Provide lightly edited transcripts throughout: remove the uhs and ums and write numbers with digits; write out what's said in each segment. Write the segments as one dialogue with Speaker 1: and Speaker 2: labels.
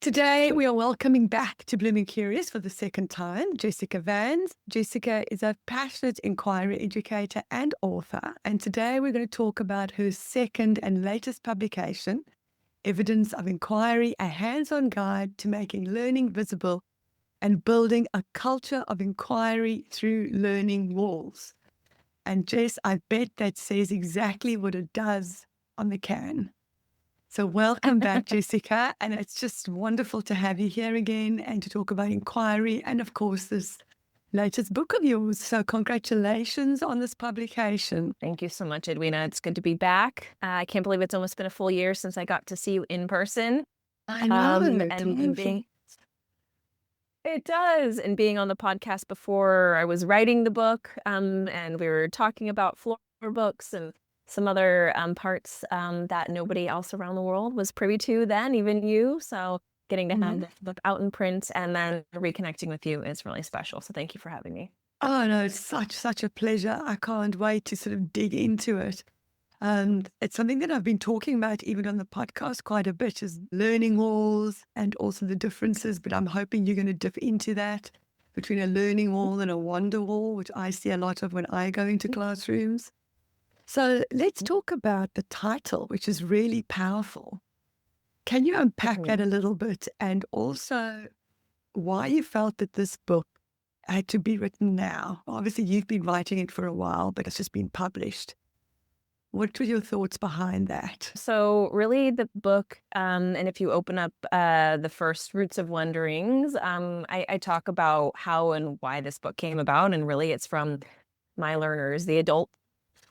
Speaker 1: Today, we are welcoming back to Blooming Curious for the second time Jessica Vance. Jessica is a passionate inquiry educator and author, and today we're going to talk about her second and latest publication, Evidence of Inquiry, a hands-on guide to making learning visible and building a culture of inquiry through learning walls. And Jess, I bet that says exactly what it does on the can. So welcome back, Jessica. And it's just wonderful to have you here again and to talk about inquiry and, of course, this latest book of yours. So congratulations on this publication.
Speaker 2: Thank you so much, Edwina. It's good to be back. I can't believe it's almost been a full year since I got to see you in person.
Speaker 1: I know.
Speaker 2: And being It does. And being on the podcast before I was writing the book, and we were talking about floor books and some other parts that nobody else around the world was privy to then, even you. So getting to have this book out in print and then reconnecting with you is really special. So thank you for having me.
Speaker 1: Oh, no, it's such a pleasure. I can't wait to sort of dig into it. And it's something that I've been talking about even on the podcast quite a bit is learning walls and also the differences. But I'm hoping you're going to dip into that between a learning wall and a wonder wall, which I see a lot of when I go into classrooms. So let's talk about the title, which is really powerful. Can you unpack that a little bit and also why you felt that this book had to be written now? Obviously, you've been writing it for a while, but it's just been published. What were your thoughts behind that?
Speaker 2: So really the book, and if you open up the first Roots of Wonderings, I talk about how and why this book came about. And really it's from my learners, the adults,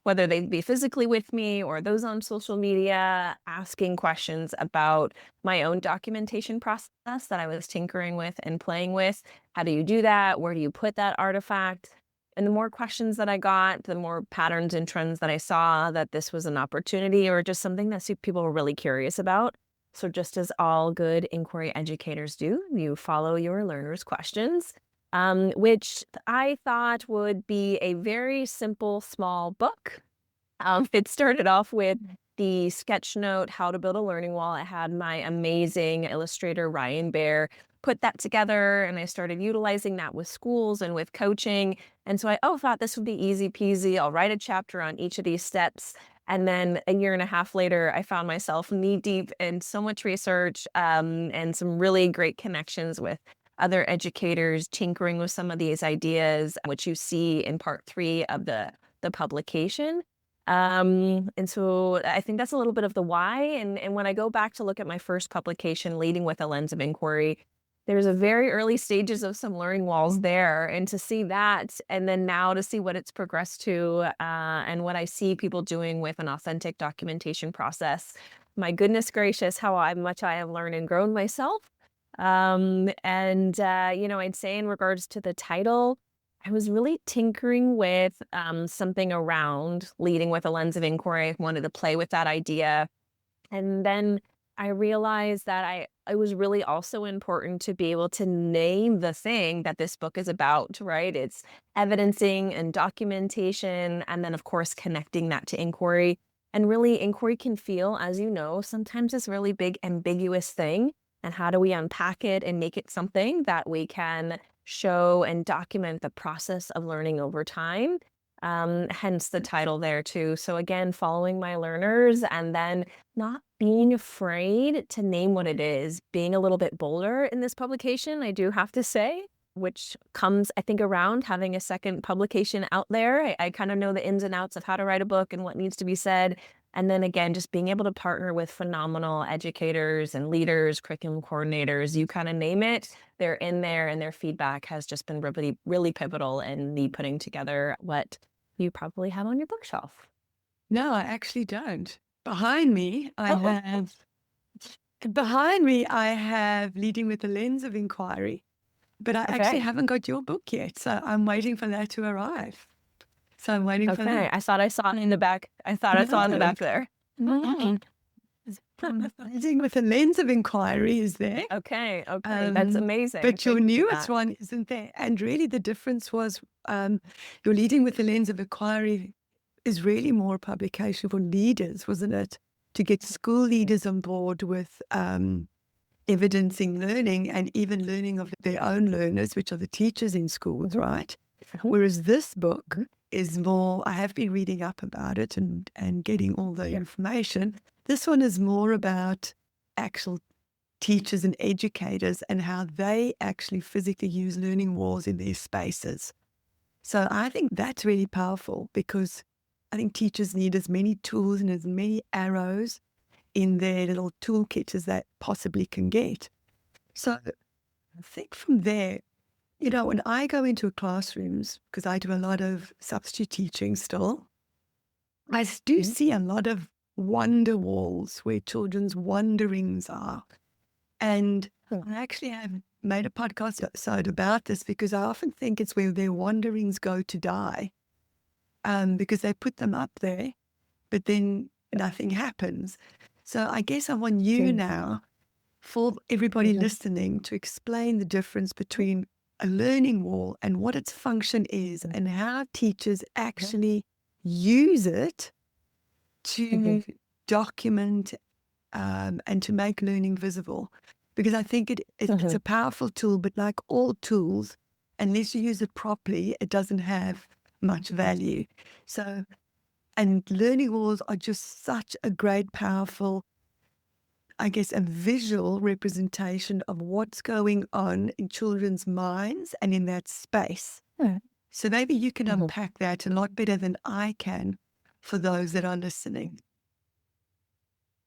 Speaker 2: whether they be physically with me or those on social media, asking questions about my own documentation process that I was tinkering with and playing with. How do you do that? Where do you put that artifact? And the more questions that I got, the more patterns and trends that I saw that this was an opportunity or just something that people were really curious about. So just as all good inquiry educators do, you follow your learners' questions, which I thought would be a very simple, small book. It started off with the sketch note, How to Build a Learning Wall. I had my amazing illustrator, Ryan Bear, put that together, and I started utilizing that with schools and with coaching. And so I thought this would be easy peasy. I'll write a chapter on each of these steps. And then a year and a half later, I found myself knee deep in so much research and some really great connections with other educators, tinkering with some of these ideas, which you see in part 3 of the publication. And so I think that's a little bit of the why. And when I go back to look at my first publication, Leading with a Lens of Inquiry, there's a very early stages of some learning walls there. And to see that, and then now to see what it's progressed to and what I see people doing with an authentic documentation process, my goodness gracious, how much I have learned and grown myself. I'd say in regards to the title, I was really tinkering with something around leading with a lens of inquiry. I wanted to play with that idea. And then I realized that it was really also important to be able to name the thing that this book is about, right? It's evidencing and documentation, and then, of course, connecting that to inquiry. And really, inquiry can feel, as you know, sometimes this really big, ambiguous thing. And how do we unpack it and make it something that we can show and document the process of learning over time? Hence the title there too. So again, following my learners and then not being afraid to name what it is, being a little bit bolder in this publication, I do have to say, which comes, I think, around having a second publication out there. I kind of know the ins and outs of how to write a book and what needs to be said. And then again, just being able to partner with phenomenal educators and leaders, curriculum coordinators, you kind of name it, they're in there, and their feedback has just been really, really pivotal in me putting together what you probably have on your bookshelf.
Speaker 1: No, I actually don't. Behind me, I have Leading with a Lens of Inquiry, but I actually haven't got your book yet. So I'm waiting for that to arrive. So I'm waiting for that.
Speaker 2: I thought I saw it in the back. I thought I saw it in the back there.
Speaker 1: Leading with a Lens of Inquiry is there.
Speaker 2: Okay, that's amazing.
Speaker 1: But your newest one isn't there. And really the difference was your Leading with a Lens of Inquiry is really more a publication for leaders, wasn't it? To get school leaders on board with evidencing learning and even learning of their own learners, which are the teachers in schools, right?
Speaker 2: Mhm.
Speaker 1: Whereas this book is more, I have been reading up about it and getting all the information. This one is more about actual teachers and educators and how they actually physically use learning walls in their spaces. So I think that's really powerful because I think teachers need as many tools and as many arrows in their little toolkit as they possibly can get. So I think from there, when I go into classrooms, because I do a lot of substitute teaching still, I do
Speaker 2: Mhm.
Speaker 1: see a lot of wonder walls where children's wonderings are. And
Speaker 2: Hmm.
Speaker 1: I actually have made a podcast episode about this because I often think it's where their wanderings go to die, because they put them up there, but then nothing happens. So I guess I want you
Speaker 2: Mhm.
Speaker 1: now, for everybody
Speaker 2: Mhm.
Speaker 1: listening, to explain the difference between a learning wall and what its function is and how teachers
Speaker 2: Mhm.
Speaker 1: actually use it
Speaker 2: Mhm.
Speaker 1: to document, and to make learning visible. Because I think it's
Speaker 2: Mhm.
Speaker 1: a powerful tool, but like all tools, unless you use it properly, it doesn't have much value. So, and learning walls are just such a great, powerful, I guess, a visual representation of what's going on in children's minds and in that space.
Speaker 2: Mhm.
Speaker 1: So maybe you can
Speaker 2: Mhm.
Speaker 1: unpack that a lot better than I can for those that are listening.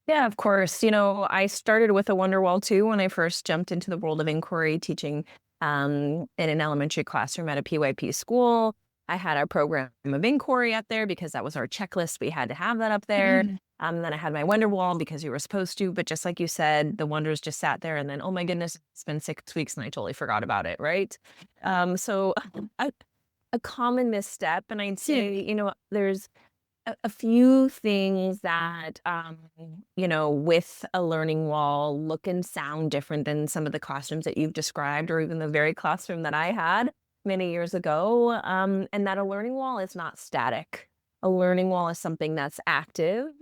Speaker 2: Yeah, of course. I started with a wonder wall too when I first jumped into the world of inquiry, teaching in an elementary classroom at a PYP school. I had our program of inquiry up there because that was our checklist. We had to have that up there. Then I had my wonder wall because you were supposed to. But just like you said, the wonders just sat there. And then, oh my goodness, it's been 6 weeks and I totally forgot about it. Right. So a common misstep. And I'd
Speaker 1: Yeah.
Speaker 2: say, there's a few things that, with a learning wall look and sound different than some of the classrooms that you've described, or even the very classroom that I had many years ago. And that a learning wall is not static. A learning wall is something that's active,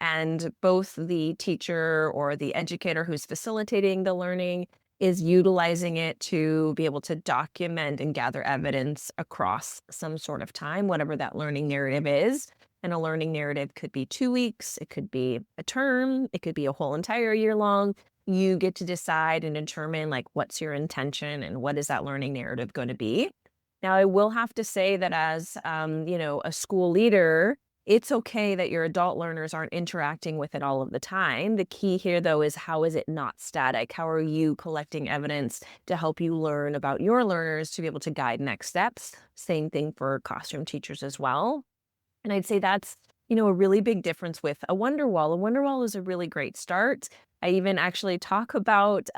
Speaker 2: and both the teacher or the educator who's facilitating the learning is utilizing it to be able to document and gather evidence across some sort of time, whatever that learning narrative is. And a learning narrative could be 2 weeks, it could be a term, it could be a whole entire year long. You get to decide and determine like what's your intention and what is that learning narrative going to be. Now, I will have to say that as a school leader, it's okay that your adult learners aren't interacting with it all of the time. The key here, though, is how is it not static? How are you collecting evidence to help you learn about your learners to be able to guide next steps? Same thing for classroom teachers as well. And I'd say that's, a really big difference with a wonder wall. A wonder wall is a really great start. I even actually talk about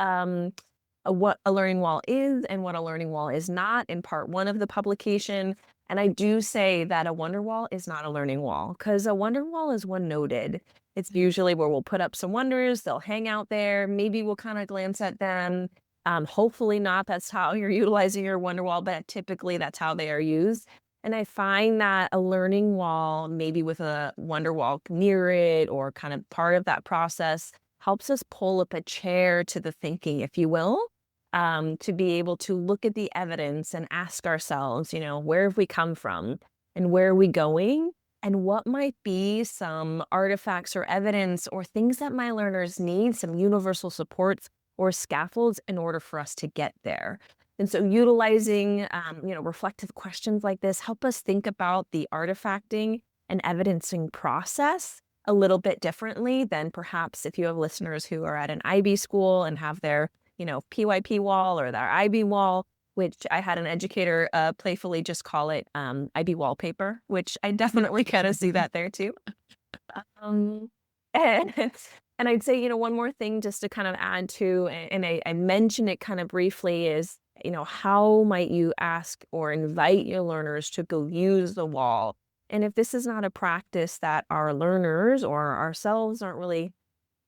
Speaker 2: what a learning wall is and what a learning wall is not in part one of the publication. And I do say that a wonder wall is not a learning wall because a wonder wall is one noted. It's usually where we'll put up some wonders, they'll hang out there. Maybe we'll kind of glance at them. Hopefully not. That's how you're utilizing your wonder wall, but typically that's how they are used. And I find that a learning wall, maybe with a wonder wall near it or kind of part of that process, helps us pull up a chair to the thinking, if you will, to be able to look at the evidence and ask ourselves, where have we come from and where are we going? And what might be some artifacts or evidence or things that my learners need, some universal supports or scaffolds in order for us to get there. And so utilizing, reflective questions like this help us think about the artifacting and evidencing process a little bit differently than perhaps if you have listeners who are at an IB school and have their, PYP wall or their IB wall, which I had an educator playfully just call it IB wallpaper, which I definitely kind of see that there too. Um, and, and I'd say, one more thing just to kind of add to, and I mentioned it kind of briefly is, how might you ask or invite your learners to go use the wall? And if this is not a practice that our learners or ourselves aren't really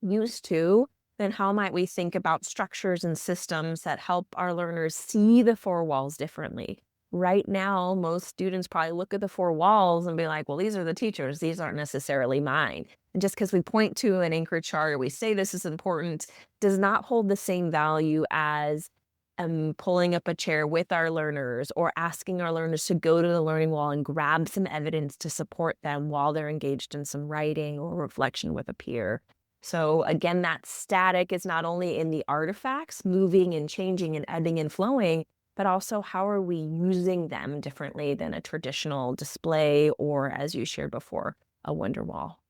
Speaker 2: used to, then how might we think about structures and systems that help our learners see the four walls differently? right now, most students probably look at the four walls and be like, well, these are the teachers. These aren't necessarily mine. And just because we point to an anchor chart or we say this is important does not hold the same value as pulling up a chair with our learners or asking our learners to go to the learning wall and grab some evidence to support them while they're engaged in some writing or reflection with a peer. So again, that static is not only in the artifacts moving and changing and ebbing and flowing, but also how are we using them differently than a traditional display or, as you shared before, a wonder wall.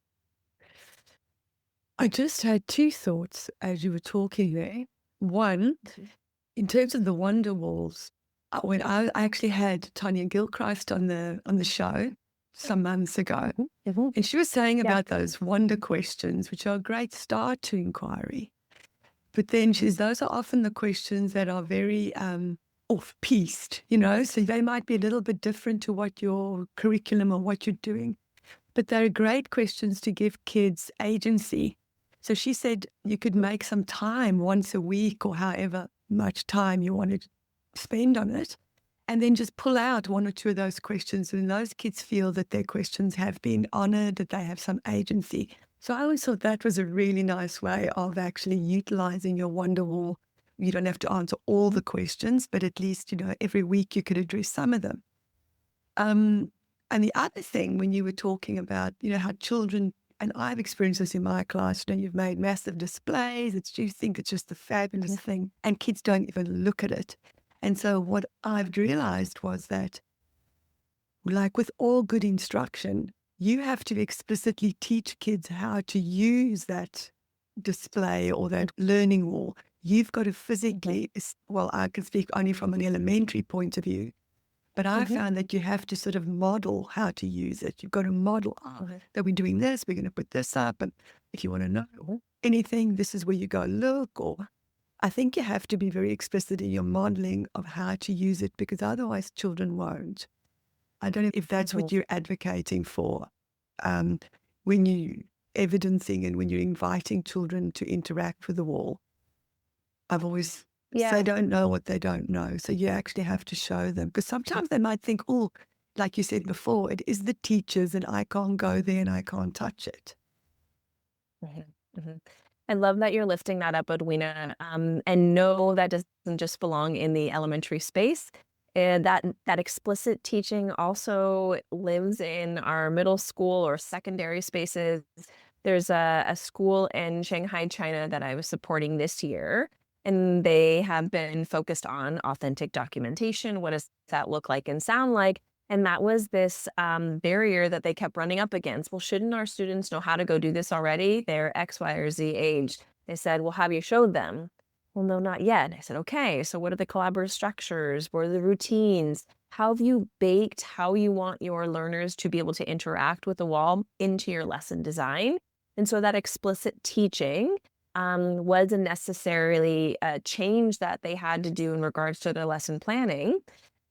Speaker 1: I just had two thoughts as you were talking there. One,
Speaker 2: Mhm.
Speaker 1: in terms of the wonder walls, when I actually had Tanya Gilchrist on the show some months ago,
Speaker 2: Mhm. Mhm.
Speaker 1: and she was saying
Speaker 2: Yeah.
Speaker 1: about those wonder questions, which are a great start to inquiry. But then those are often the questions that are very off-piste, so they might be a little bit different to what your curriculum or what you're doing. But they're great questions to give kids agency. So she said you could make some time once a week or however much time you want to spend on it, and then just pull out one or two of those questions. And those kids feel that their questions have been honored, that they have some agency. So I always thought that was a really nice way of actually utilizing your wonder wall. You don't have to answer all the questions, but at least, every week you could address some of them. Um, and the other thing, when you were talking about, how children, and I've experienced this in my class, you've made massive displays. You think it's just a fabulous
Speaker 2: Yeah.
Speaker 1: thing, and kids don't even look at it. And so what I've realized was that, like with all good instruction, you have to explicitly teach kids how to use that display or that learning wall. You've got to
Speaker 2: Mhm.
Speaker 1: physically, well, I can speak only from an elementary point of view, but I
Speaker 2: Mhm.
Speaker 1: found that you have to sort of model how to use it. You've got to model,
Speaker 2: Mhm.
Speaker 1: that we're doing this, we're going to put this up. And if you want to know
Speaker 2: Mhm.
Speaker 1: anything, this is where you go look. Or I think you have to be very explicit in your modeling of how to use it, because otherwise children won't. I don't know if that's
Speaker 2: Mhm.
Speaker 1: what you're advocating for, um, when you evidencing and when you're inviting children to interact with the wall. I've always, they
Speaker 2: Yeah.
Speaker 1: don't know what they don't know. So you actually have to show them, because sometimes they might think, oh, like you said before, it is the teachers and I can't go there and I can't touch it.
Speaker 2: Mhm. Mhm. I love that you're lifting that up, Edwina, and no, that doesn't just belong in the elementary space. And that explicit teaching also lives in our middle school or secondary spaces. There's a school in Shanghai, China that I was supporting this year, and they have been focused on authentic documentation. What does that look like and sound like? And that was this barrier that they kept running up against. Well, shouldn't our students know how to go do this already? They're X, Y, or Z age. They said, well, have you showed them? Well, no, not yet. I said, okay, so what are the collaborative structures? What are the routines? How have you baked how you want your learners to be able to interact with the wall into your lesson design? And so that explicit teaching wasn't necessarily a change that they had to do in regards to their lesson planning.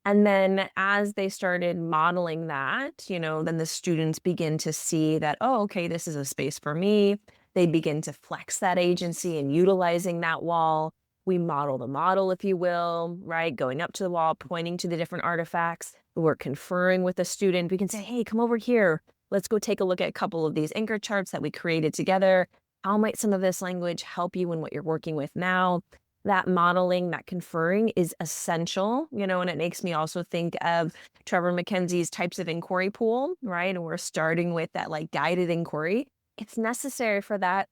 Speaker 2: And then as they started modeling that, then the students begin to see that, oh, okay, this is a space for me. They begin to flex that agency and utilizing that wall. We model the model, if you will, right? Going up to the wall, pointing to the different artifacts. We're conferring with the student. We can say, hey, come over here. Let's go take a look at a couple of these anchor charts that we created together. How might some of this language help you in what you're working with now? That modeling, that conferring is essential, and it makes me also think of Trevor McKenzie's types of inquiry pool, right? And we're starting with that like guided inquiry. It's necessary for that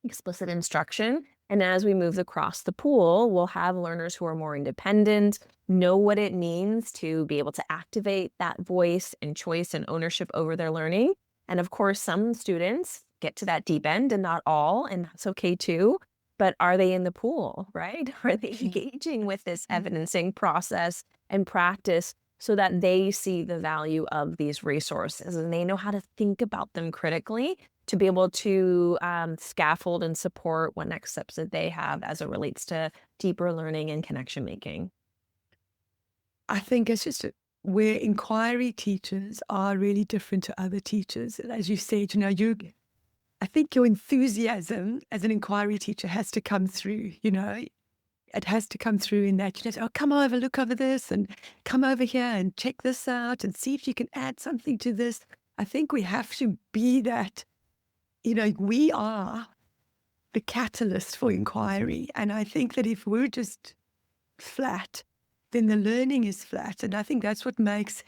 Speaker 2: explicit instruction. And as we move across the pool, we'll have learners who are more independent, know what it means to be able to activate that voice and choice and ownership over their learning. And of course, some students get to that deep end and not all, and that's okay too. But are they in the pool, right? Are they engaging with this evidencing process and practice so that they see the value of these resources and they know how to think about them critically to be able to scaffold and support what next steps that they have as it relates to deeper learning and connection making.
Speaker 1: I think it's just where inquiry teachers are really different to other teachers. And as you said, I think your enthusiasm as an inquiry teacher has to come through. it has to come through in that, oh, come over, look over this, and come over here and check this out and see if you can add something to this. I think we have to be that, we are the catalyst for inquiry. And I think that if we're just flat, then the learning is flat. And I think that's what makes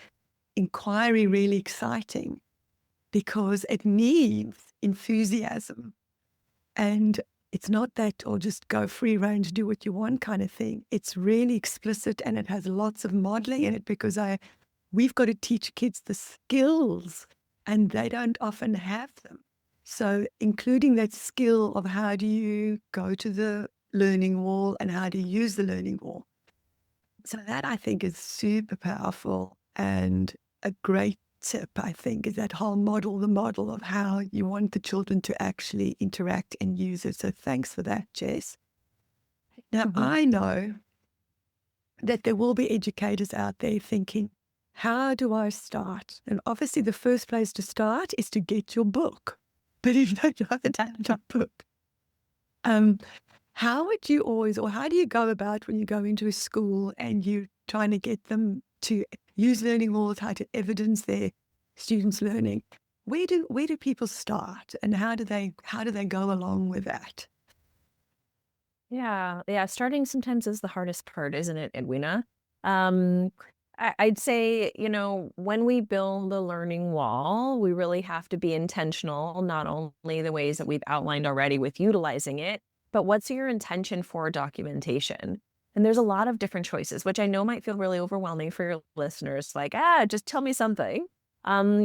Speaker 1: inquiry really exciting, because it needs enthusiasm. And it's not that, or just go free range, do what you want kind of thing. It's really explicit, and it has lots of modeling in it, because we've got to teach kids the skills, and they don't often have them. So including that skill of how do you go to the learning wall and how to use the learning wall. So that, I think, is super powerful, and a great tip, I think, is that whole model, the model of how you want the children to actually interact and use it. So thanks for that, Jess. Now, I know that there will be educators out there thinking, how do I start? And obviously the first place to start is to get your book. But if you don't have a book, how would you always, or how do you go about when you go into a school and you're trying to get them to use learning walls, how to evidence their students' learning? Where do people start, and how do they go along with that?
Speaker 2: Yeah, yeah, starting sometimes is the hardest part, isn't it, Edwina? I'd say, when we build a learning wall, we really have to be intentional, not only the ways that we've outlined already with utilizing it, but what's your intention for documentation? And there's a lot of different choices, which I know might feel really overwhelming for your listeners, like, just tell me something.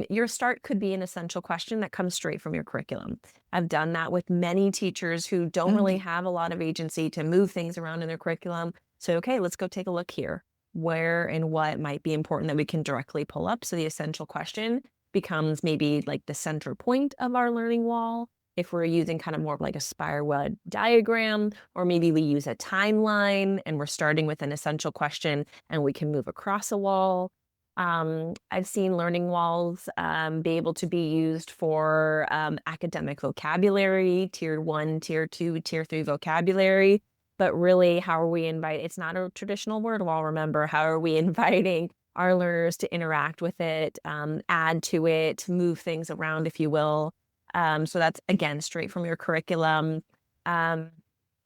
Speaker 2: Your start could be an essential question that comes straight from your curriculum. I've done that with many teachers who don't really have a lot of agency to move things around in their curriculum. So, okay, let's go take a look here. Where and what might be important that we can directly pull up. So the essential question becomes maybe like the center point of our learning wall. If we're using kind of more of like a spiral diagram, or maybe we use a timeline and we're starting with an essential question and we can move across a wall. I've seen learning walls be able to be used for academic vocabulary, tier 1, tier 2, tier 3 vocabulary. But really, how are we inviting? It's not a traditional word wall, remember. How are we inviting our learners to interact with it, add to it, move things around, if you will? So that's, again, straight from your curriculum. A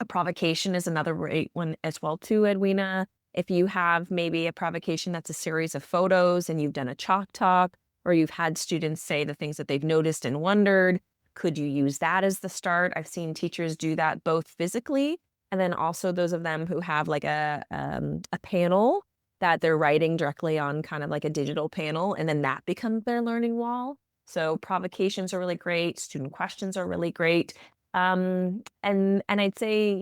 Speaker 2: provocation is another great one as well, too, Edwina. If you have maybe a provocation that's a series of photos and you've done a chalk talk, or you've had students say the things that they've noticed and wondered, could you use that as the start? I've seen teachers do that both physically, and then also those of them who have like a panel that they're writing directly on, kind of like a digital panel, and then that becomes their learning wall. So provocations are really great. Student questions are really great. And I'd say,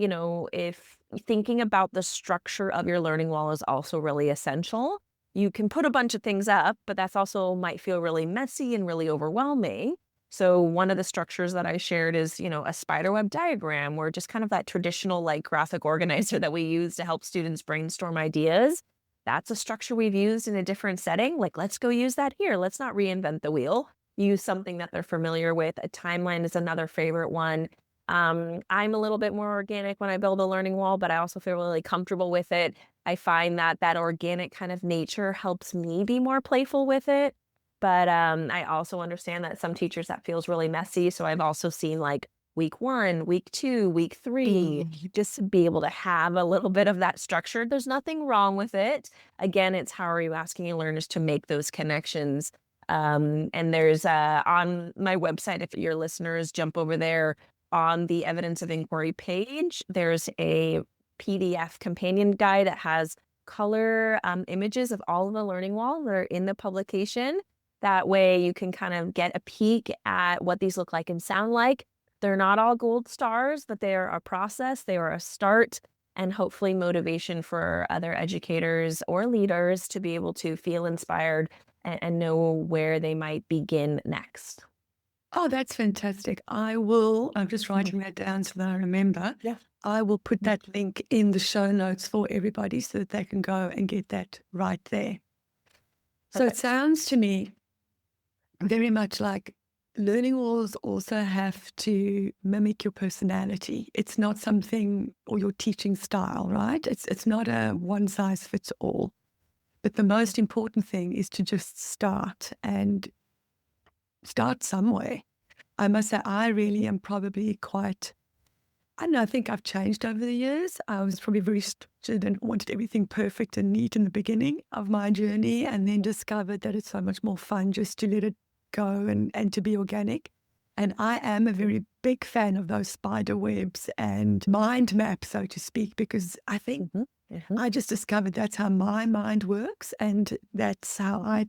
Speaker 2: if thinking about the structure of your learning wall is also really essential. You can put a bunch of things up, but that's also might feel really messy and really overwhelming. So one of the structures that I shared is, a spiderweb diagram, or just kind of that traditional like graphic organizer that we use to help students brainstorm ideas. That's a structure we've used in a different setting. Like, let's go use that here. Let's not reinvent the wheel. Use something that they're familiar with. A timeline is another favorite one. I'm a little bit more organic when I build a learning wall, but I also feel really comfortable with it. I find that organic kind of nature helps me be more playful with it. But I also understand that some teachers that feels really messy. So I've also seen like week 1, week 2, week 3, just to be able to have a little bit of that structure. There's nothing wrong with it. Again, it's how are you asking your learners to make those connections? And there's on my website, if your listeners jump over there, on the evidence of inquiry page, there's a PDF companion guide that has color images of all of the learning walls that are in the publication. That way you can kind of get a peek at what these look like and sound like. They're not all gold stars, but they are a process. They are a start, and hopefully motivation for other educators or leaders to be able to feel inspired and know where they might begin next.
Speaker 1: Oh, that's fantastic. I'm just writing that down so that I remember.
Speaker 2: Yeah.
Speaker 1: I will put that link in the show notes for everybody so that they can go and get that right there. So it
Speaker 2: Perfect.
Speaker 1: sounds to me very much like learning walls also have to mimic your personality. It's not something or your teaching style, right? It's not a one size fits all. But the most important thing is to just start and start somewhere. I must say, I really am probably quite, I don't know, I think I've changed over the years. I was probably very structured and wanted everything perfect and neat in the beginning of my journey, and then discovered that it's so much more fun just to let it go and to be organic. And I am a very big fan of those spider webs and mind maps, so to speak, because I think
Speaker 2: Mhm, mhm,
Speaker 1: I just discovered that's how my mind works, and that's how I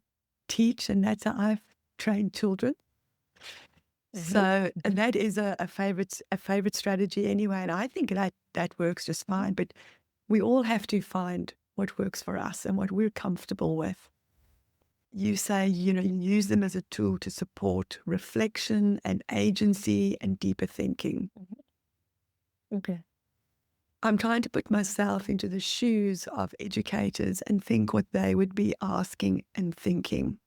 Speaker 1: teach, and that's how I've trained children.
Speaker 2: mhm,
Speaker 1: So and
Speaker 2: mhm,
Speaker 1: that is a favorite strategy anyway, and I think that works just fine. But we all have to find what works for us and what we're comfortable with. You say, you use them as a tool to support reflection and agency and deeper thinking.
Speaker 2: mhm. Okay.
Speaker 1: I'm trying to put myself into the shoes of educators and think what they would be asking and thinking.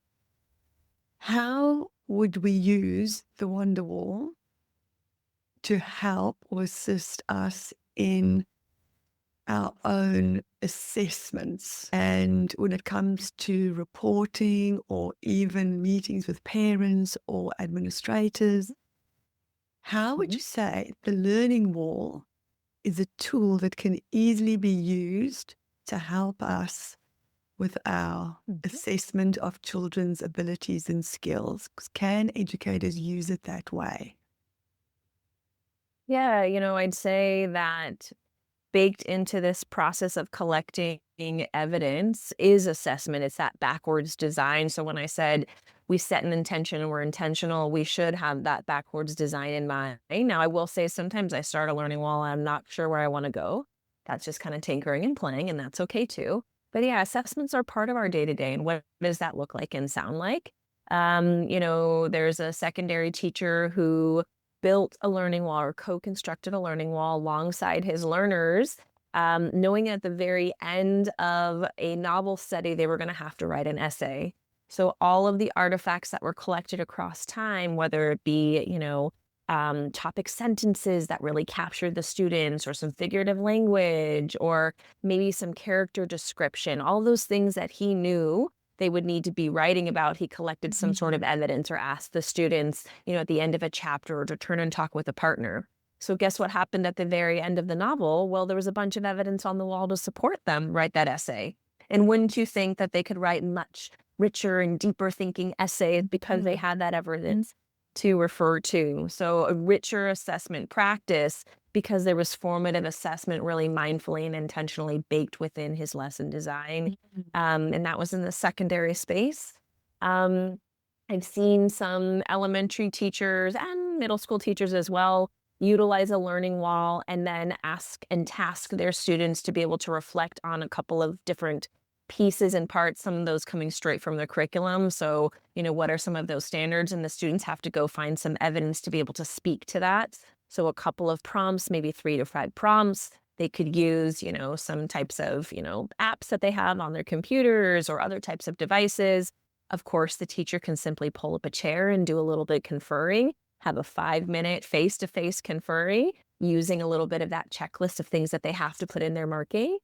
Speaker 1: How would we use the Wonder Wall to help or assist us in our own assessments? And when it comes to reporting or even meetings with parents or administrators, how would
Speaker 2: Mhm,
Speaker 1: you say the learning wall is a tool that can easily be used to help us with our
Speaker 2: mhm.
Speaker 1: assessment of children's abilities and skills? Can educators use it that way?
Speaker 2: Yeah, I'd say that baked into this process of collecting evidence is assessment. It's that backwards design. So when I said we set an intention and we're intentional, we should have that backwards design in mind. Now, I will say sometimes I start a learning while I'm not sure where I want to go. That's just kind of tinkering and playing, and that's okay too. But yeah, assessments are part of our day to day. And what does that look like and sound like? There's a secondary teacher who built a learning wall or co-constructed a learning wall alongside his learners, knowing at the very end of a novel study they were going to have to write an essay. So all of the artifacts that were collected across time, whether it be, topic sentences that really captured the students, or some figurative language, or maybe some character description, all those things that he knew they would need to be writing about, he collected some sort of evidence or asked the students, at the end of a chapter, or to turn and talk with a partner. So guess what happened at the very end of the novel? Well, there was a bunch of evidence on the wall to support them write that essay. And wouldn't you think that they could write much richer and deeper thinking essays because they had that evidence to refer to? So a richer assessment practice because there was formative assessment really mindfully and intentionally baked within his lesson design. And that was in the secondary space. Um, I've seen some elementary teachers and middle school teachers as well utilize a learning wall and then ask and task their students to be able to reflect on a couple of different pieces and parts, some of those coming straight from the curriculum. So, what are some of those standards? And the students have to go find some evidence to be able to speak to that. So, a couple of prompts, maybe 3 to 5 prompts. They could use, some types of, apps that they have on their computers or other types of devices. Of course, the teacher can simply pull up a chair and do a little bit conferring, have a 5-minute face-to-face conferring using a little bit of that checklist of things that they have to put in their marking.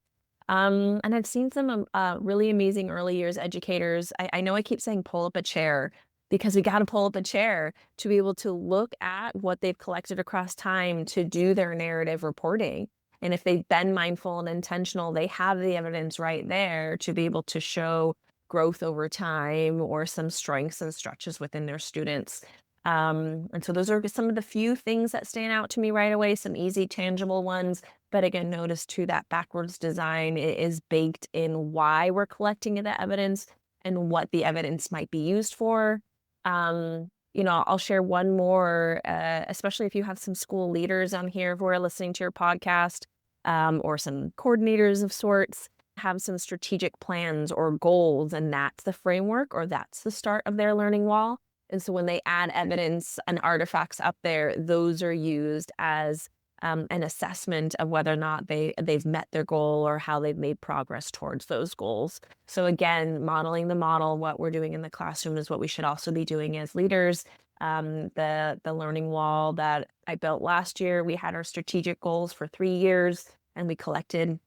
Speaker 2: And I've seen some really amazing early years educators. I know I keep saying pull up a chair because we got to pull up a chair to be able to look at what they've collected across time to do their narrative reporting. And if they've been mindful and intentional, they have the evidence right there to be able to show growth over time or some strengths and stretches within their students. And so those are some of the few things that stand out to me right away, some easy, tangible ones. But again, notice too that backwards design is baked in why we're collecting the evidence and what the evidence might be used for. I'll share one more, especially if you have some school leaders on here who are listening to your podcast, or some coordinators of sorts, have some strategic plans or goals, and that's the framework or that's the start of their learning wall. And so when they add evidence and artifacts up there, those are used as an assessment of whether or not they've met their goal or how they've made progress towards those goals. So again, modeling the model, what we're doing in the classroom is what we should also be doing as leaders. The learning wall that I built last year, we had our strategic goals for 3 years, and we collected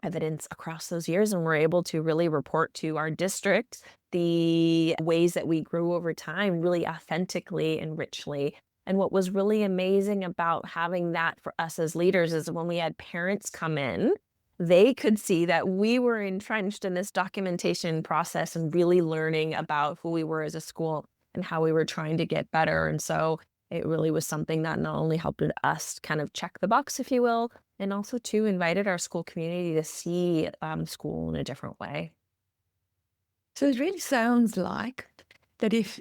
Speaker 2: evidence across those years, and we're able to really report to our district the ways that we grew over time really authentically and richly. And what was really amazing about having that for us as leaders is when we had parents come in, they could see that we were entrenched in this documentation process and really learning about who we were as a school and how we were trying to get better. And so it really was something that not only helped us kind of check the box, if you will, and also too invited our school community to see school in a different way.
Speaker 1: So it really sounds like that if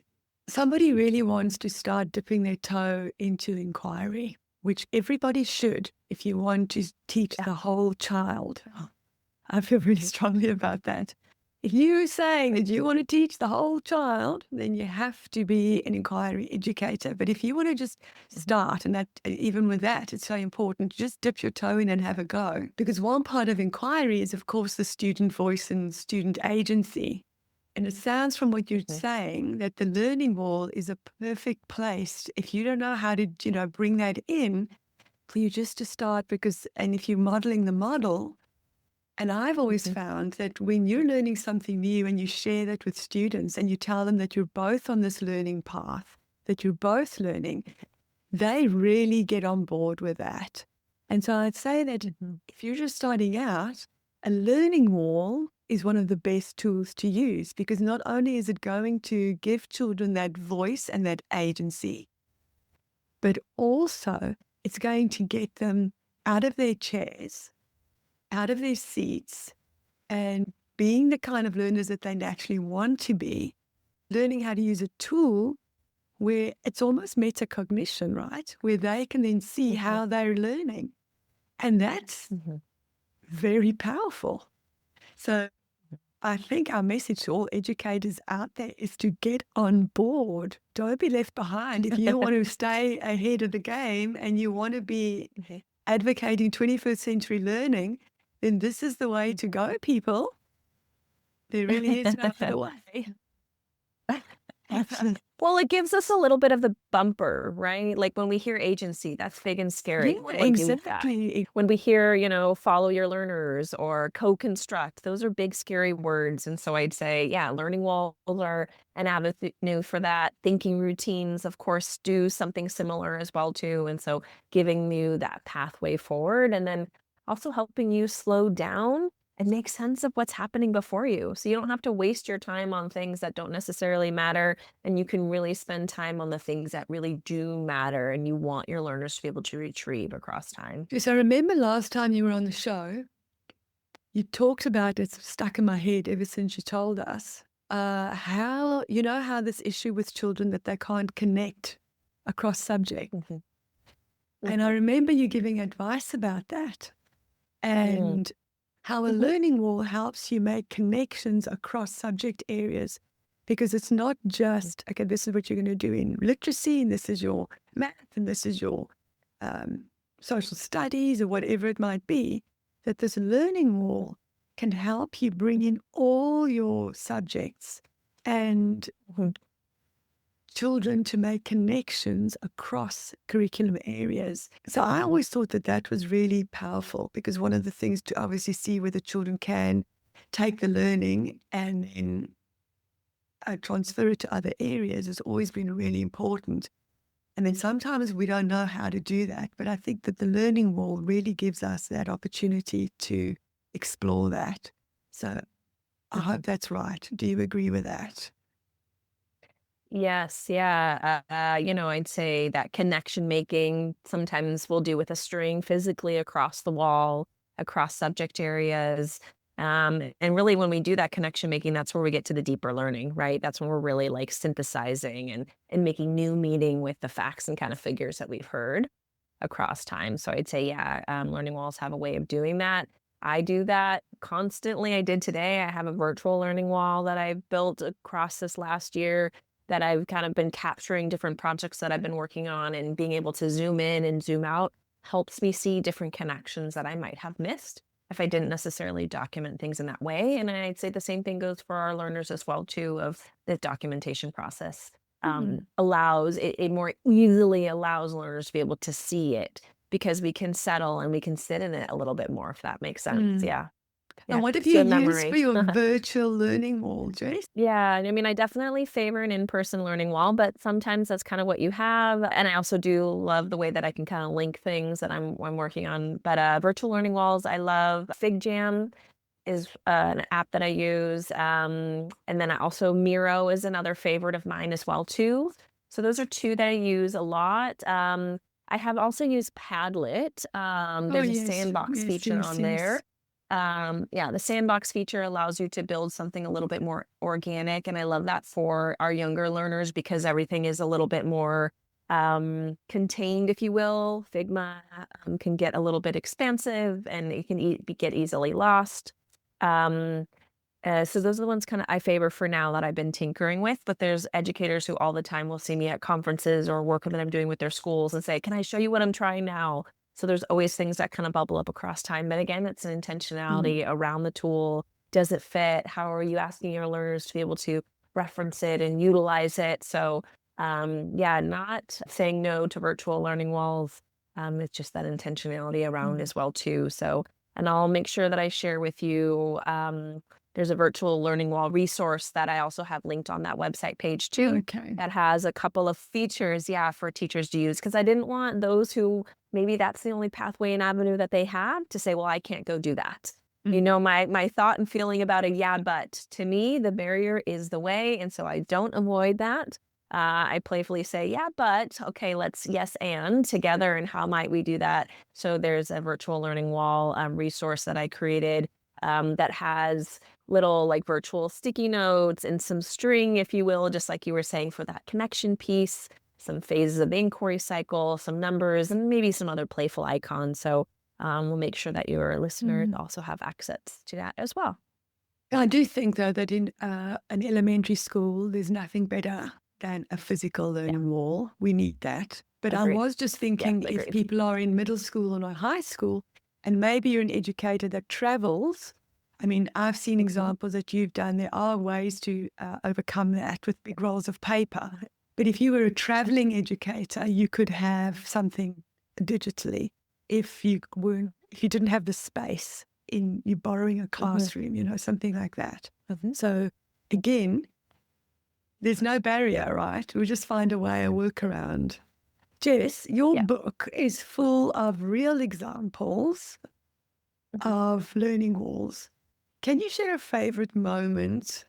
Speaker 1: somebody really wants to start dipping their toe into inquiry, which everybody should, if you want to teach
Speaker 2: Yeah.
Speaker 1: the whole child, I feel really strongly about that. If you're saying that you want to teach the whole child, then you have to be an inquiry educator. But if you want to just start, and that even with that, it's so important, just dip your toe in and have a go. Because one part of inquiry is, of course, the student voice and student agency. And it sounds from what you're
Speaker 2: Mhm.
Speaker 1: saying that the learning wall is a perfect place if you don't know how to, bring that in for you just to start because, and if you're modeling the model, and I've always
Speaker 2: Mhm.
Speaker 1: found that when you're learning something new and you share that with students and you tell them that you're both on this learning path, that you're both learning, they really get on board with that. And so I'd say that
Speaker 2: Mhm.
Speaker 1: if you're just starting out, a learning wall is one of the best tools to use because not only is it going to give children that voice and that agency, but also it's going to get them out of their chairs, out of their seats, and being the kind of learners that they naturally want to be, learning how to use a tool where it's almost metacognition, right? Where they can then see
Speaker 2: Mhm.
Speaker 1: how they're learning. And that's
Speaker 2: Mhm.
Speaker 1: very powerful. So I think our message to all educators out there is to get on board. Don't be left behind. If you want to stay ahead of the game and you want to be
Speaker 2: Mhm.
Speaker 1: advocating 21st century learning, then this is the way to go, people. There really is no other way. Excellent.
Speaker 2: Well, it gives us a little bit of the bumper, right? Like when we hear agency, that's big and
Speaker 1: Yeah,
Speaker 2: scary. What do with that?
Speaker 1: exactly.
Speaker 2: When we hear, follow your learners or co-construct, those are big, scary words. And so I'd say, yeah, learning walls are an avenue for that. Thinking routines, of course, do something similar as well, too. And so giving you that pathway forward and then also helping you slow down and make sense of what's happening before you. So you don't have to waste your time on things that don't necessarily matter, and you can really spend time on the things that really do matter and you want your learners to be able to retrieve across time.
Speaker 1: Yes, I remember last time you were on the show, you talked about it's stuck in my head ever since you told us how, how this issue with children that they can't connect across subject.
Speaker 2: Mhm.
Speaker 1: And I
Speaker 2: Mhm.
Speaker 1: remember you giving advice about that
Speaker 2: Mm.
Speaker 1: and how a
Speaker 2: Mhm.
Speaker 1: learning wall helps you make connections across subject areas because it's not just, okay, this is what you're going to do in literacy and this is your math and this is your um, social studies or whatever it might be, that this learning wall can help you bring in all your subjects and
Speaker 2: Mhm.
Speaker 1: children to make connections across curriculum areas. So I always thought that that was really powerful because one of the things to obviously see whether children can take the learning and then transfer it to other areas has always been really important. And then sometimes we don't know how to do that. But I think that the learning wall really gives us that opportunity to explore that. So I hope
Speaker 2: Mhm.
Speaker 1: that's right. Do you agree with that?
Speaker 2: Yes, yeah. I'd say that connection making sometimes we'll do with a string physically across the wall, across subject areas. And really, when we do that connection making, that's where we get to the deeper learning, right? That's when we're really like synthesizing and making new meaning with the facts and kind of figures that we've heard across time. So I'd say, yeah, learning walls have a way of doing that. I do that constantly. I did today. I have a virtual learning wall that I've built across this last year that I've kind of been capturing different projects that I've been working on and being able to zoom in and zoom out helps me see different connections that I might have missed if I didn't necessarily document things in that way. And I'd say the same thing goes for our learners as well too of the documentation process.
Speaker 1: Mm.
Speaker 2: allows it more easily allows learners to be able to see it because we can settle and we can sit in it a little bit more, if that makes sense.
Speaker 1: Mm.
Speaker 2: Yeah. Yeah.
Speaker 1: And what have
Speaker 2: Keeps
Speaker 1: you
Speaker 2: you in
Speaker 1: used for
Speaker 2: memory.
Speaker 1: your virtual learning wall, Jess?
Speaker 2: Yeah, and I mean, I definitely favor an in-person learning wall, but sometimes that's kind of what you have. And I also do love the way that I can kind of link things that I'm working on. But virtual learning walls, I love. FigJam is an app that I use, and then I also Miro is another favorite of mine as well too. So those are two that I use a lot. I have also used Padlet.
Speaker 1: Oh,
Speaker 2: There's a
Speaker 1: yes,
Speaker 2: sandbox
Speaker 1: yes,
Speaker 2: feature
Speaker 1: yes,
Speaker 2: on there.
Speaker 1: yes.
Speaker 2: Yeah, the sandbox feature allows you to build something a little bit more organic, and I love that for our younger learners because everything is a little bit more contained, if you will. Figma can get a little bit expansive, and it can get easily lost. Um, so those are the ones kind of I favor for now that I've been tinkering with. But there's educators who all the time will see me at conferences or work that I'm doing with their schools and say, "Can I show you what I'm trying now?" So there's always things that kind of bubble up across time. But again, it's an
Speaker 1: Mm.
Speaker 2: intentionality around the tool. Does it fit? How are you asking your learners to be able to reference it and utilize it? So yeah, not saying no to virtual learning walls. It's just that intentionality around
Speaker 1: Mm.
Speaker 2: as well too. So, and I'll make sure that I share with you. There's a virtual learning wall resource that I also have linked on that website page too.
Speaker 1: Okay.
Speaker 2: That has a couple of features, yeah, for teachers to use because I didn't want those who maybe that's the only pathway and avenue that they have to say, well, I can't go do that. You
Speaker 1: Mm.
Speaker 2: know, my thought and feeling about it, yeah, but to me, the barrier is the way. And so I don't avoid that. I playfully say, yeah, but okay, let's yes and together. And how might we do that? So there's a virtual learning wall resource that I created that has little like virtual sticky notes and some string, if you will, just like you were saying for that connection piece, some phases of the inquiry cycle, some numbers, and maybe some other playful icons. So we'll make sure that your listeners
Speaker 1: Mm.
Speaker 2: also have access to that as well.
Speaker 1: I do think, though, that in an elementary school, there's nothing better than a physical
Speaker 2: Yeah,
Speaker 1: learning wall. We need that. But I
Speaker 2: agreed.
Speaker 1: was just
Speaker 2: Yes,
Speaker 1: thinking if
Speaker 2: agreed.
Speaker 1: people are in middle school or not high school, and maybe you're an educator that travels. I mean, I've seen
Speaker 2: Mhm.
Speaker 1: examples that you've done. There are ways to overcome that with big rolls of paper. But if you were a traveling educator, you could have something digitally if you didn't have the space in you borrowing a
Speaker 2: Mhm.
Speaker 1: classroom, something like that.
Speaker 2: Mhm.
Speaker 1: So again, there's no barrier, right? We just find a way, a workaround. Jess, your
Speaker 2: Yeah.
Speaker 1: book is full of real examples
Speaker 2: Mhm.
Speaker 1: of learning walls. Can you share a favorite moment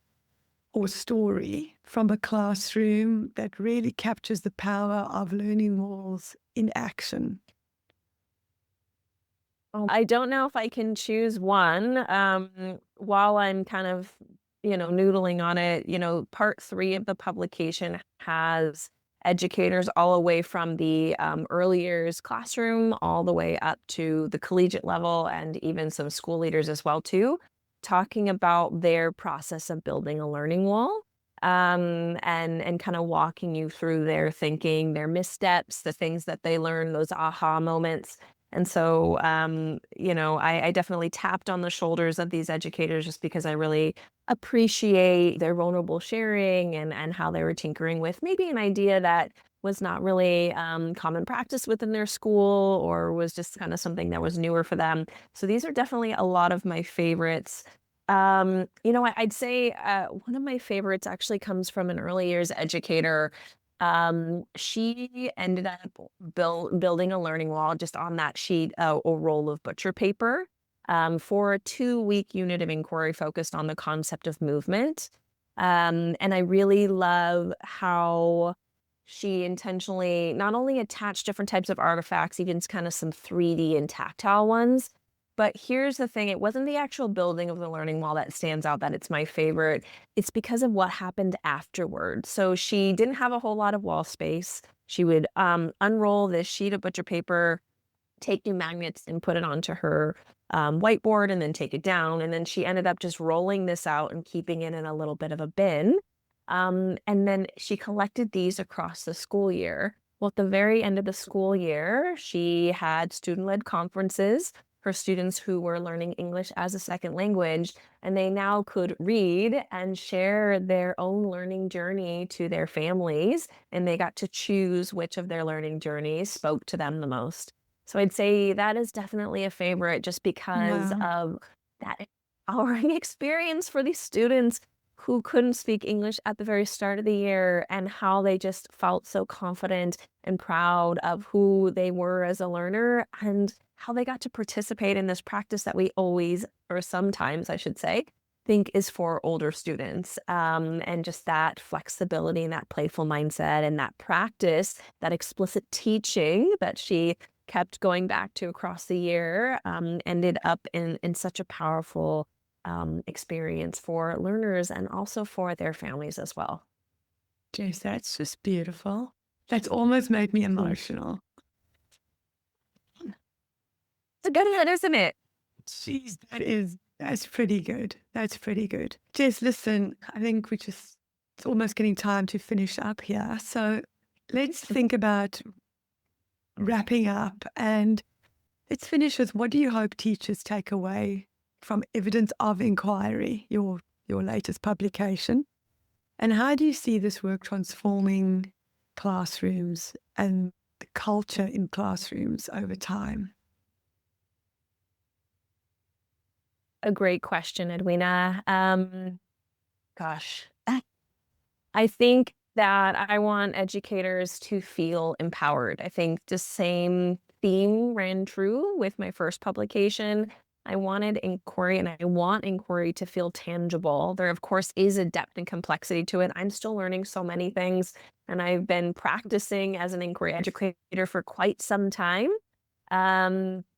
Speaker 1: or story from a classroom that really captures the power of learning walls in action?
Speaker 2: I don't know if I can choose one. While I'm kind of, noodling on it, part three of the publication has educators all the way from the early years classroom all the way up to the collegiate level and even some school leaders as well too, talking about their process of building a learning wall. And kind of walking you through their thinking, their missteps, the things that they learned, those aha moments. And so, I definitely tapped on the shoulders of these educators just because I really appreciate their vulnerable sharing and how they were tinkering with maybe an idea that was not really common practice within their school or was just kind of something that was newer for them. So these are definitely a lot of my favorites. I'd say one of my favorites actually comes from an early years educator. She ended up building a learning wall just on that sheet, or roll of butcher paper, for a 2-week unit of inquiry focused on the concept of movement. And I really love how she intentionally not only attached different types of artifacts, even kind of some 3D and tactile ones. But here's the thing, it wasn't the actual building of the learning wall that stands out that it's my favorite. It's because of what happened afterward. So she didn't have a whole lot of wall space. She would unroll this sheet of butcher paper, take new magnets and put it onto her whiteboard and then take it down. And then she ended up just rolling this out and keeping it in a little bit of a bin. And then she collected these across the school year. Well, at the very end of the school year, she had student led conferences. for students who were learning English as a second language, and they now could read and share their own learning journey to their families, and they got to choose which of their learning journeys spoke to them the most. So I'd say that is definitely a favorite just because
Speaker 1: Wow.
Speaker 2: of that empowering experience for these students who couldn't speak English at the very start of the year, and how they just felt so confident and proud of who they were as a learner, and how they got to participate in this practice that we always, or sometimes I should say, think is for older students. And just that flexibility and that playful mindset and that practice, that explicit teaching that she kept going back to across the year, ended up in such a powerful experience for learners and also for their families as well.
Speaker 1: Jess, that's just beautiful. That's almost made me
Speaker 2: Mm.
Speaker 1: emotional.
Speaker 2: It's a good one, isn't it?
Speaker 1: Jeez, that's pretty good. That's pretty good. Jess, listen, I think it's almost getting time to finish up here. So let's think about wrapping up, and let's finish with, what do you hope teachers take away from Evidence of Inquiry, your latest publication? And how do you see this work transforming classrooms and the culture in classrooms over time?
Speaker 2: A great question, Edwina. Gosh, I think that I want educators to feel empowered. I think the same theme ran true with my first publication. I wanted inquiry and I want inquiry to feel tangible. There, of course, is a depth and complexity to it. I'm still learning so many things, and I've been practicing as an inquiry educator for quite some time.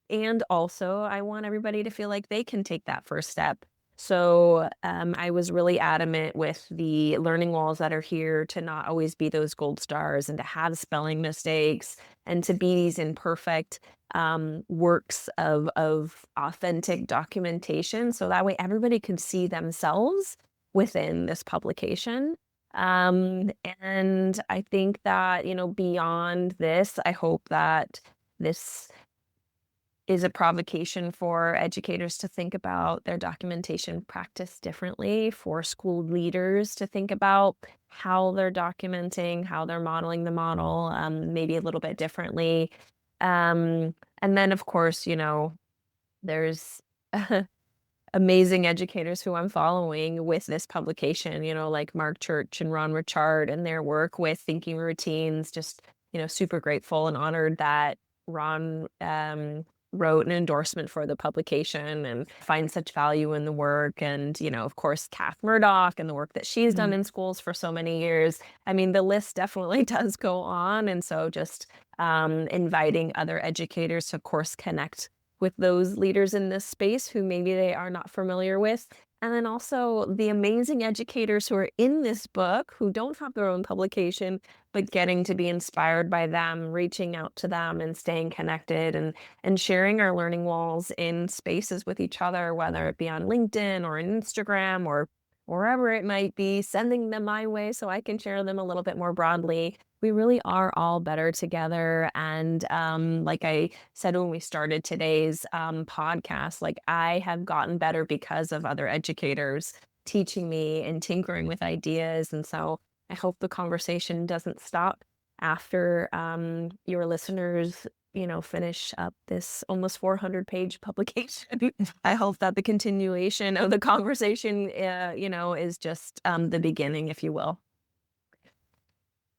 Speaker 2: And also, I want everybody to feel like they can take that first step. So I was really adamant with the learning walls that are here to not always be those gold stars and to have spelling mistakes and to be these imperfect works of authentic documentation. So that way everybody can see themselves within this publication. And I think that, beyond this, I hope that this is a provocation for educators to think about their documentation practice differently, for school leaders to think about how they're documenting, how they're modeling the model, maybe a little bit differently. And then, of course, there's amazing educators who I'm following with this publication, like Mark Church and Ron Richard and their work with thinking routines. Just, super grateful and honored that Ron wrote an endorsement for the publication and finds such value in the work. And, of course, Kath Murdoch and the work that she's done
Speaker 1: Mm.
Speaker 2: in schools for so many years. I mean, the list definitely does go on. And so just inviting other educators to course connect with those leaders in this space who maybe they are not familiar with. And then also the amazing educators who are in this book who don't have their own publication, but getting to be inspired by them, reaching out to them and staying connected and sharing our learning walls in spaces with each other, whether it be on LinkedIn or on Instagram or wherever it might be, sending them my way so I can share them a little bit more broadly. We really are all better together. And like I said when we started today's podcast, like I have gotten better because of other educators teaching me and tinkering with ideas. And so I hope the conversation doesn't stop after your listeners, finish up this almost 400-page publication. I hope that the continuation of the conversation, is just the beginning, if you will.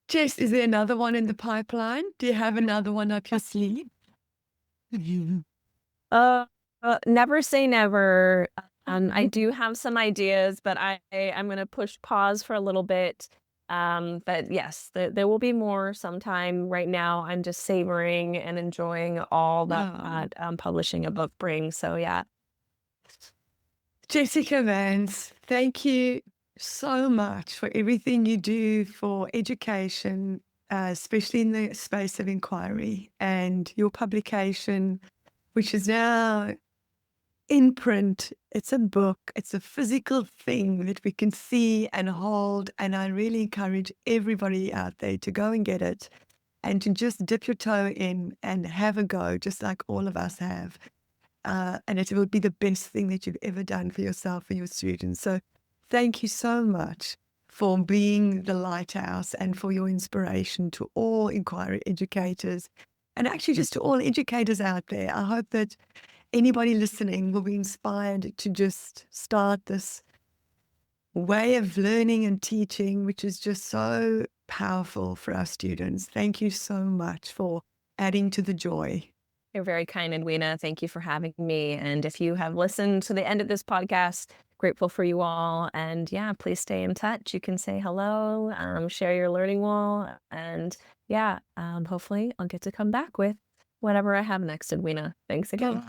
Speaker 1: Jess, is there another one in the pipeline? Do you have another one up your sleeve?
Speaker 2: Uh, Never say never. I do have some ideas, but I'm gonna push pause for a little bit. But yes, there will be more sometime. Right now, I'm just savoring and enjoying all that
Speaker 1: Oh,
Speaker 2: publishing a book brings. So yeah.
Speaker 1: Jessica Vance, thank you so much for everything you do for education, especially in the space of inquiry, and your publication, which is now in print. It's a book, it's a physical thing that we can see and hold. And I really encourage everybody out there to go and get it and to just dip your toe in and have a go, just like all of us have. and it will be the best thing that you've ever done for yourself and your students. So thank you so much for being the lighthouse and for your inspiration to all inquiry educators and actually just to all educators out there. I hope that anybody listening will be inspired to just start this way of learning and teaching, which is just so powerful for our students. Thank you so much for adding to the joy.
Speaker 2: You're very kind, Edwina. Thank you for having me. And if you have listened to the end of this podcast, grateful for you all. And yeah, please stay in touch. You can say hello, share your learning wall. And yeah, hopefully I'll get to come back with whatever I have next, Edwina. Thanks again.